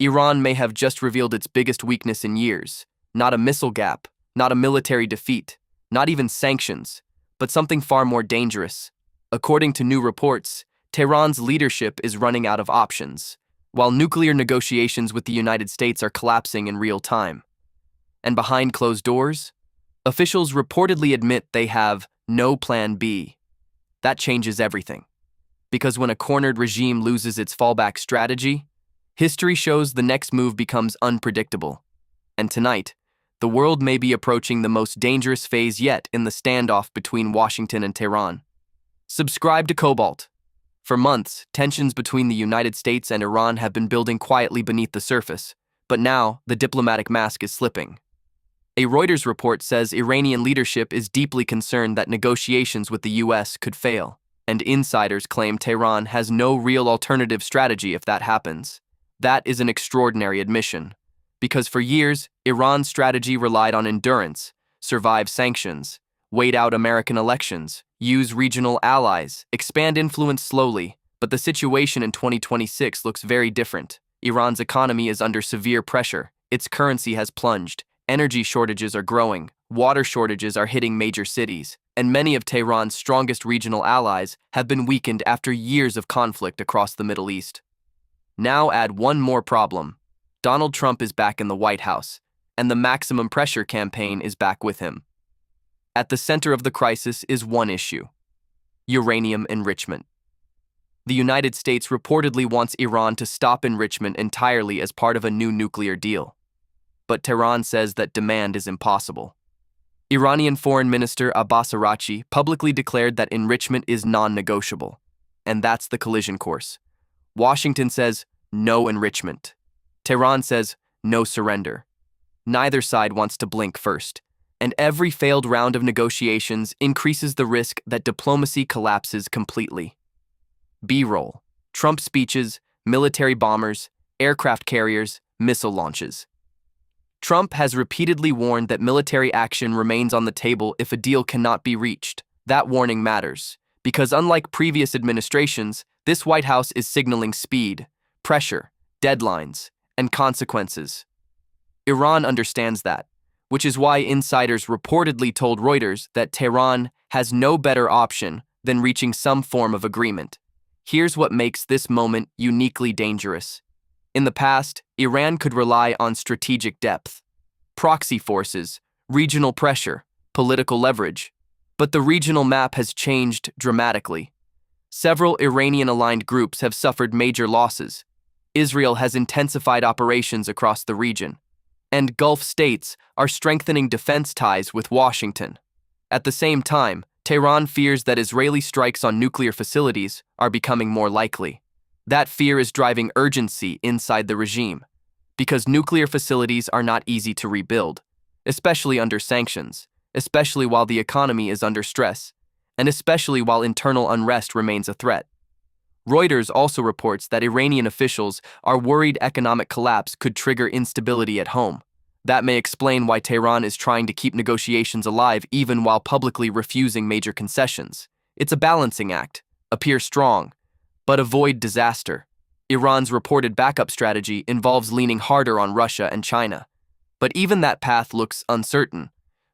Iran may have just revealed its biggest weakness in years. Not a missile gap, not a military defeat, not even sanctions, but something far more dangerous. According to new reports, Tehran's leadership is running out of options, while nuclear negotiations with the United States are collapsing in real time. And behind closed doors, officials reportedly admit they have no plan B. That changes everything. Because when a cornered regime loses its fallback strategy, history shows the next move becomes unpredictable. And tonight, the world may be approaching the most dangerous phase yet in the standoff between Washington and Tehran. Subscribe to Cobalt. For months, tensions between the United States and Iran have been building quietly beneath the surface, but now the diplomatic mask is slipping. A Reuters report says Iranian leadership is deeply concerned that negotiations with the US could fail, and insiders claim Tehran has no real alternative strategy if that happens. That is an extraordinary admission, because for years, Iran's strategy relied on endurance, survive sanctions, wait out American elections, use regional allies, expand influence slowly, but the situation in 2026 looks very different. Iran's economy is under severe pressure, its currency has plunged, energy shortages are growing, water shortages are hitting major cities, and many of Tehran's strongest regional allies have been weakened after years of conflict across the Middle East. Now add one more problem. Donald Trump is back in the White House, and the maximum pressure campaign is back with him. At the center of the crisis is one issue: uranium enrichment. The United States reportedly wants Iran to stop enrichment entirely as part of a new nuclear deal. But Tehran says that demand is impossible. Iranian Foreign Minister Abbas Araghchi publicly declared that enrichment is non-negotiable, and that's the collision course. Washington says no enrichment. Tehran says no surrender. Neither side wants to blink first, and every failed round of negotiations increases the risk that diplomacy collapses completely. B-roll: Trump speeches, military bombers, aircraft carriers, missile launches. Trump has repeatedly warned that military action remains on the table if a deal cannot be reached. That warning matters, because unlike previous administrations, this White House is signaling speed, pressure, deadlines, and consequences. Iran understands that, which is why insiders reportedly told Reuters that Tehran has no better option than reaching some form of agreement. Here's what makes this moment uniquely dangerous. In the past, Iran could rely on strategic depth, proxy forces, regional pressure, political leverage. But the regional map has changed dramatically. Several Iranian-aligned groups have suffered major losses. Israel has intensified operations across the region, and Gulf states are strengthening defense ties with Washington. At the same time, Tehran fears that Israeli strikes on nuclear facilities are becoming more likely. That fear is driving urgency inside the regime, because nuclear facilities are not easy to rebuild, especially under sanctions, especially while the economy is under stress, and especially while internal unrest remains a threat. Reuters also reports that Iranian officials are worried economic collapse could trigger instability at home. That may explain why Tehran is trying to keep negotiations alive even while publicly refusing major concessions. It's a balancing act: appear strong, but avoid disaster. Iran's reported backup strategy involves leaning harder on Russia and China. But even that path looks uncertain.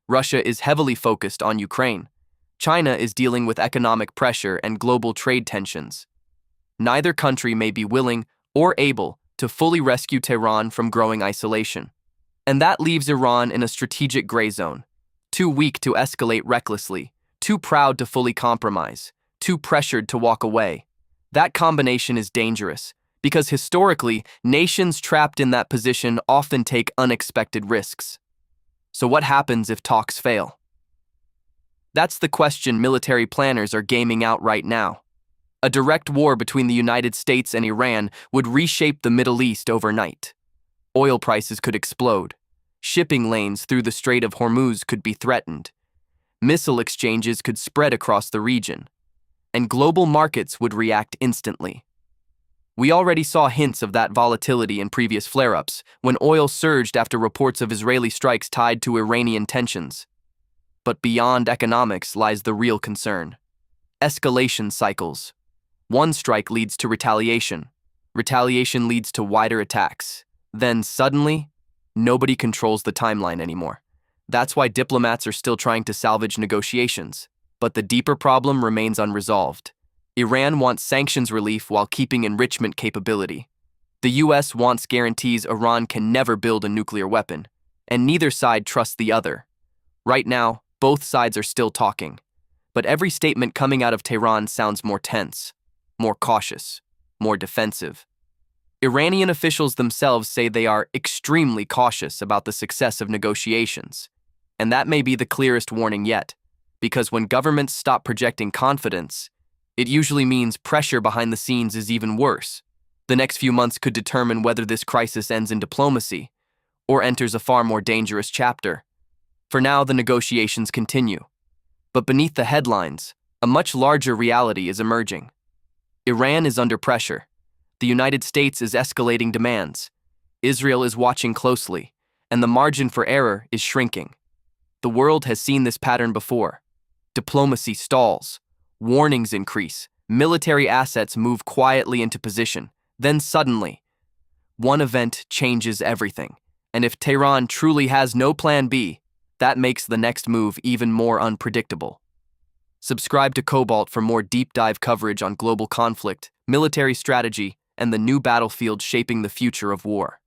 Russia is heavily focused on Ukraine. China is dealing with economic pressure and global trade tensions. Neither country may be willing or able to fully rescue Tehran from growing isolation. And that leaves Iran in a strategic gray zone, too weak to escalate recklessly, too proud to fully compromise, too pressured to walk away. That combination is dangerous, because historically, nations trapped in that position often take unexpected risks. So what happens if talks fail? That's the question military planners are gaming out right now. A direct war between the United States and Iran would reshape the Middle East overnight. Oil prices could explode. Shipping lanes through the Strait of Hormuz could be threatened. Missile exchanges could spread across the region. And global markets would react instantly. We already saw hints of that volatility in previous flare-ups, when oil surged after reports of Israeli strikes tied to Iranian tensions. But beyond economics lies the real concern: escalation cycles. One strike leads to retaliation. Retaliation leads to wider attacks. Then suddenly, nobody controls the timeline anymore. That's why diplomats are still trying to salvage negotiations. But the deeper problem remains unresolved. Iran wants sanctions relief while keeping enrichment capability. The US wants guarantees Iran can never build a nuclear weapon, and neither side trusts the other. Right now, both sides are still talking. But every statement coming out of Tehran sounds more tense, more cautious, more defensive. Iranian officials themselves say they are extremely cautious about the success of negotiations. And that may be the clearest warning yet, because when governments stop projecting confidence, it usually means pressure behind the scenes is even worse. The next few months could determine whether this crisis ends in diplomacy or enters a far more dangerous chapter. For now, the negotiations continue. But beneath the headlines, a much larger reality is emerging. Iran is under pressure. The United States is escalating demands. Israel is watching closely, and the margin for error is shrinking. The world has seen this pattern before. Diplomacy stalls, warnings increase, military assets move quietly into position. Then suddenly, one event changes everything. And if Tehran truly has no plan B, that makes the next move even more unpredictable. Subscribe to Cobalt for more deep dive coverage on global conflict, military strategy, and the new battlefield shaping the future of war.